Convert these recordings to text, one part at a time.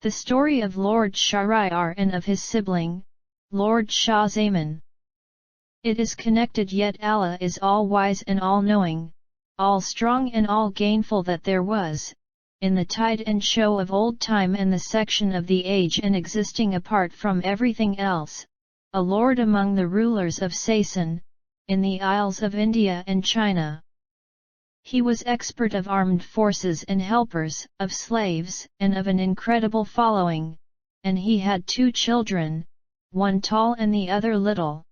The story of Lord Shahryar and of his sibling, Lord Shah Zaman. It is connected, yet Allah is all-wise and all-knowing, all-strong and all-gainful, that there was, in the tide and show of old time and the section of the age and existing apart from everything else, a lord among the rulers of Sasan, in the isles of India and China. He was expert of armed forces and helpers, of slaves, and of an incredible following, and he had 2 children, one tall and the other little.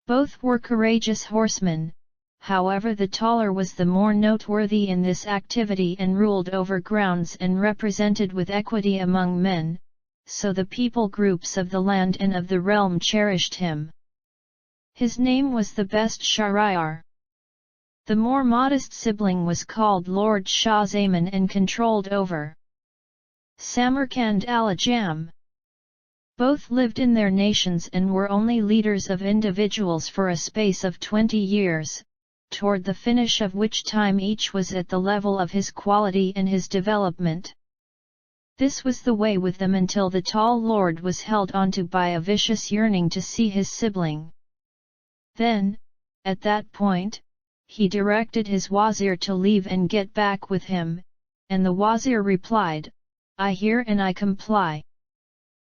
Both were courageous horsemen, however the taller was the more noteworthy in this activity and ruled over grounds and represented with equity among men, so the people groups of the land and of the realm cherished him. His name was the best Shahryar. The more modest sibling was called Lord Shah Zaman and controlled over Samarkand al-Ajam. Both lived in their nations and were only leaders of individuals for a space of 20 years, toward the finish of which time each was at the level of his quality and his development. This was the way with them until the tall lord was held onto by a vicious yearning to see his sibling. Then, at that point, he directed his wazir to leave and get back with him, and the wazir replied, "I hear and I comply."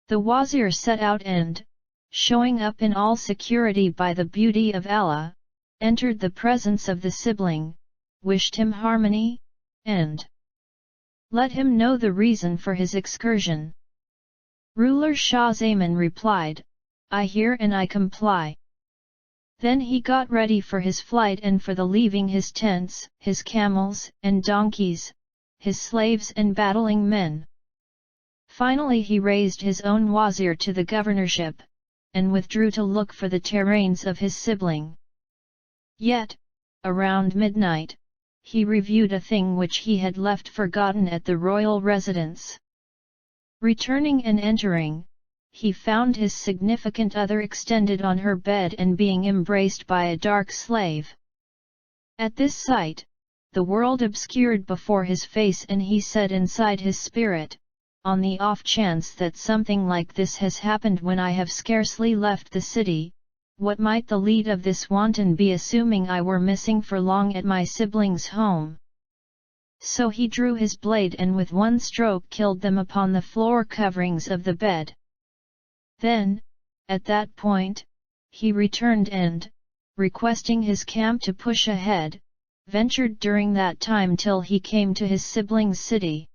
The wazir set out and, showing up in all security by the beauty of Allah, entered the presence of the sibling, wished him harmony, and let him know the reason for his excursion. Ruler Shah Zaman replied, "I hear and I comply." Then he got ready for his flight and for the leaving his tents, his camels and donkeys, his slaves and battling men. Finally he raised his own wazir to the governorship, and withdrew to look for the terrains of his sibling. Yet, around midnight, he reviewed a thing which he had left forgotten at the royal residence. Returning and entering, he found his significant other extended on her bed and being embraced by a dark slave. At this sight, the world obscured before his face, and he said inside his spirit, "On the off chance that something like this has happened when I have scarcely left the city, what might the lead of this wanton be, assuming I were missing for long at my sibling's home?" So he drew his blade and with one stroke killed them upon the floor coverings of the bed. Then, at that point, he returned and, requesting his camp to push ahead, ventured during that time till he came to his sibling's city.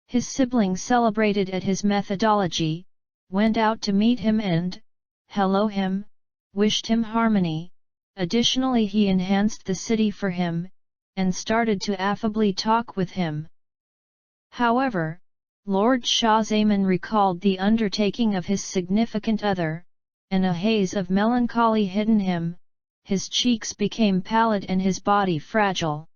His sibling celebrated at his methodology, went out to meet him and, hello him, wished him harmony. Additionally he enhanced the city for him, and started to affably talk with him. However, Lord Shah Zaman recalled the undertaking of his significant other, and a haze of melancholy hidden him, his cheeks became pallid and his body fragile.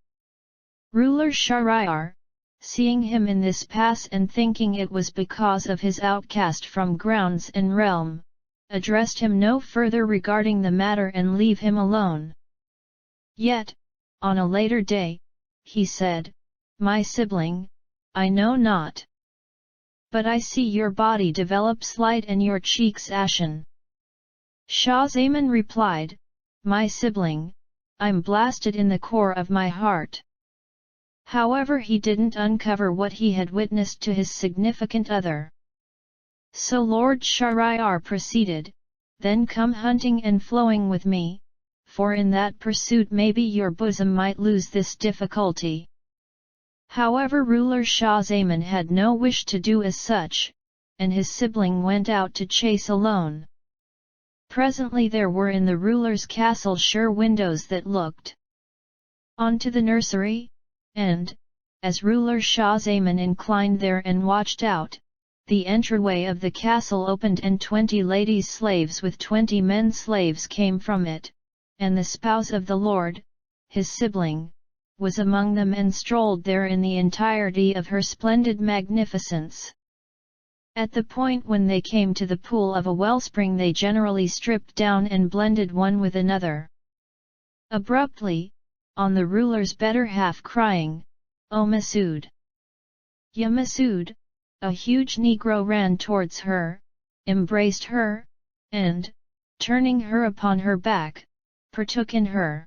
Ruler Shahryar, seeing him in this pass and thinking it was because of his outcast from grounds and realm, addressed him no further regarding the matter and leave him alone. Yet, on a later day, he said, "My sibling, I know not. But I see your body develop slight and your cheeks ashen." Shah Zaman replied, "My sibling, I'm blasted in the core of my heart." However, he didn't uncover what he had witnessed to his significant other. So Lord Shahryar proceeded, "Then come hunting and flowing with me, for in that pursuit maybe your bosom might lose this difficulty." However, ruler Shah Zaman had no wish to do as such, and his sibling went out to chase alone. Presently there were in the ruler's castle sure windows that looked onto the nursery, and, as ruler Shah Zaman inclined there and watched out, the entryway of the castle opened and 20 ladies' slaves with 20 men slaves came from it, and the spouse of the lord, his sibling, was among them and strolled there in the entirety of her splendid magnificence. At the point when they came to the pool of a wellspring they generally stripped down and blended one with another. Abruptly, on the ruler's better half crying, "O Masood! Ya Masood, a huge Negro ran towards her, embraced her, and, turning her upon her back, partook in her.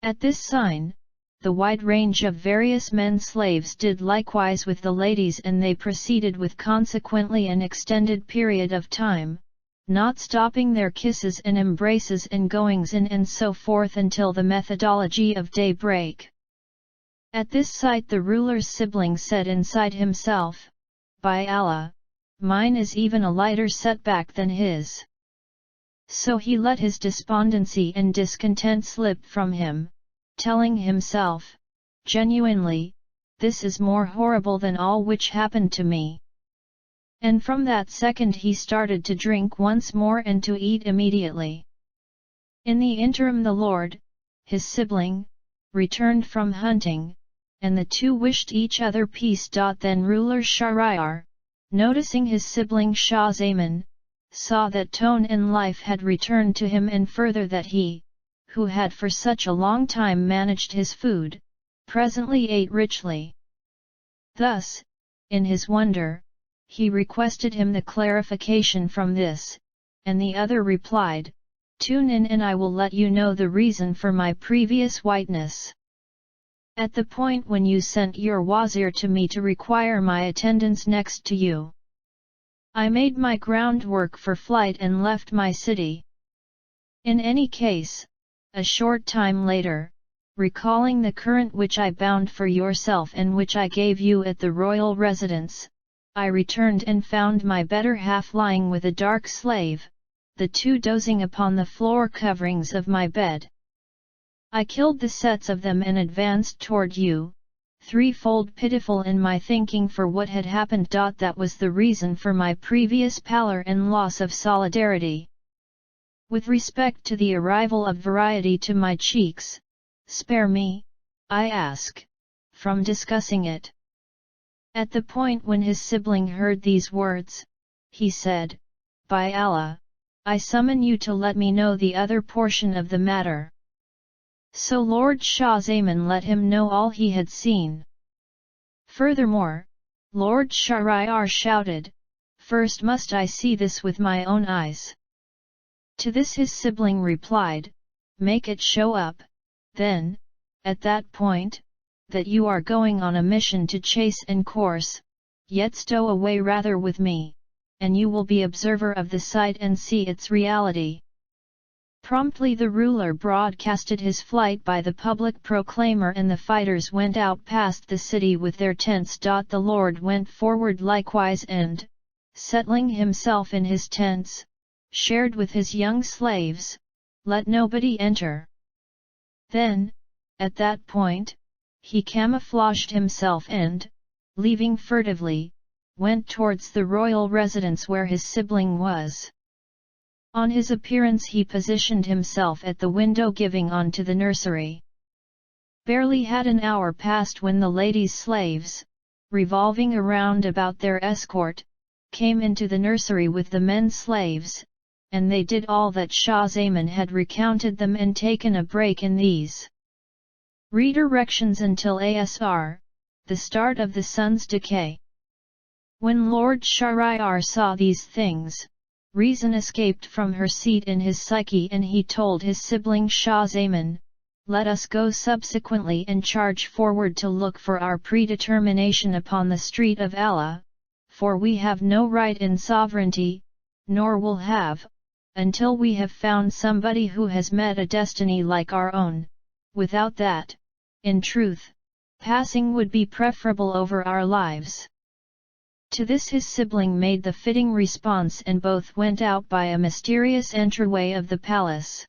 At this sign, the wide range of various men slaves did likewise with the ladies, and they proceeded with consequently an extended period of time, not stopping their kisses and embraces and goings in and so forth until the methodology of daybreak. At this sight the ruler's sibling said inside himself, "By Allah, mine is even a lighter setback than his." So he let his despondency and discontent slip from him, telling himself, "Genuinely, this is more horrible than all which happened to me." And from that second he started to drink once more and to eat immediately. In the interim the lord, his sibling, returned from hunting, and the two wished each other peace. Then ruler Shahryar, noticing his sibling Shah-Zaman, saw that tone and life had returned to him, and further that he, who had for such a long time managed his food, presently ate richly. Thus, in his wonder, he requested him the clarification from this, and the other replied, "Tune in and I will let you know the reason for my previous whiteness. At the point when you sent your wazir to me to require my attendance next to you, I made my groundwork for flight and left my city. In any case, a short time later, recalling the current which I bound for yourself and which I gave you at the royal residence, I returned and found my better half lying with a dark slave, the two dozing upon the floor coverings of my bed. I killed the sets of them and advanced toward you, threefold pitiful in my thinking for what had happened. That was the reason for my previous pallor and loss of solidarity. With respect to the arrival of variety to my cheeks, spare me, I ask, from discussing it." At the point when his sibling heard these words, he said, "By Allah, I summon you to let me know the other portion of the matter." So Lord Shah-Zaman let him know all he had seen. Furthermore, Lord Shahryar shouted, "First must I see this with my own eyes." To this his sibling replied, "Make it show up, then, at that point, that you are going on a mission to chase and course, yet stow away rather with me, and you will be observer of the sight and see its reality." Promptly the ruler broadcasted his flight by the public proclaimer, and the fighters went out past the city with their tents. The lord went forward likewise and, settling himself in his tents, shared with his young slaves, let nobody enter. Then, at that point, he camouflaged himself and, leaving furtively, went towards the royal residence where his sibling was. On his appearance he positioned himself at the window giving on to the nursery. Barely had an hour passed when the ladies' slaves, revolving around about their escort, came into the nursery with the men slaves, and they did all that Shah-Zaman had recounted them and taken a break in these redirections until Asr, the start of the sun's decay. When Lord Shahryar saw these things, reason escaped from her seat in his psyche, and he told his sibling Shah-Zaman, "Let us go subsequently and charge forward to look for our predetermination upon the street of Allah, for we have no right in sovereignty, nor will have, until we have found somebody who has met a destiny like our own. Without that, in truth, passing would be preferable over our lives." To this his sibling made the fitting response, and both went out by a mysterious entryway of the palace.